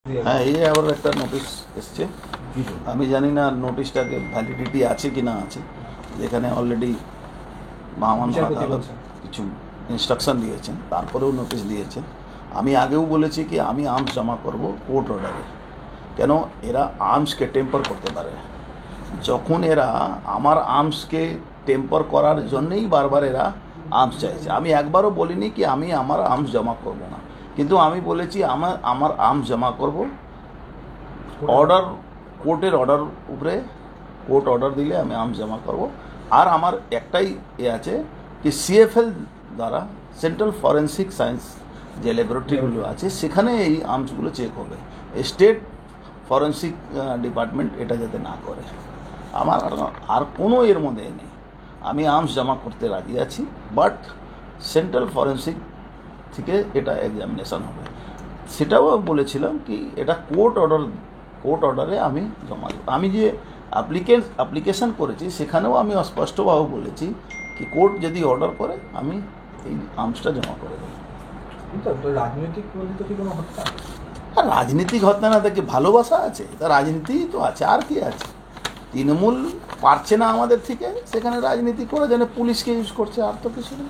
হ্যাঁ, এই আবার একটা নোটিশ এসছে। আমি জানি না নোটিশটাকে ভ্যালিডিটি আছে কি না আছে, যেখানে অলরেডি মহামান্য আদালত কিছু ইনস্ট্রাকশন দিয়েছেন, তারপরেও নোটিশ দিয়েছেন। আমি আগেও বলেছি কি আমি আর্মস জমা করব কোর্ট অর্ডারে, কেন এরা আর্মসকে টেম্পার করতে পারে। যখন এরা আমার আর্মসকে টেম্পার করার জন্যই বারবার এরা আর্মস চাইছে। আমি একবারও বলিনি কি আমি আমার আর্মস জমা করব না, কিন্তু আমি বলেছি আমার আর্মস জমা করব অর্ডার, কোর্টের অর্ডার উপরে। কোর্ট অর্ডার দিলে আমি আর্মস জমা করব। আর আমার একটাই আছে কি সিএফএল দ্বারা, সেন্ট্রাল ফরেন্সিক সায়েন্স যে ল্যাবরেটরিগুলো আছে সেখানে এই আর্মসগুলো চেক হবে। স্টেট ফরেন্সিক ডিপার্টমেন্ট এটা যাতে না করে। আমার আর কোনো এর মধ্যে নেই। আমি আর্মস জমা করতে রাজি আছি, বাট সেন্ট্রাল ফরেন্সিক থেকে এটা এক্সামিনেশন হবে। সেটাও বলেছিলাম কি এটা কোর্ট অর্ডারে আমি জমা দেবো। আমি যে অ্যাপ্লিকেশন করেছি সেখানেও আমি স্পষ্টভাবে বলেছি কি কোর্ট যদি অর্ডার করে আমি এই আর্মসটা জমা করে দেবো। রাজনৈতিক কোনো হত্যা, আর রাজনীতিক হত্যা না থেকে ভালোবাসা আছে, তা রাজনীতিই তো আছে, আর কি আছে। তৃণমূল পারছে না আমাদের থেকে, সেখানে রাজনীতি করে যেন পুলিশকে ইউজ করছে, আর তো কিছু নেই।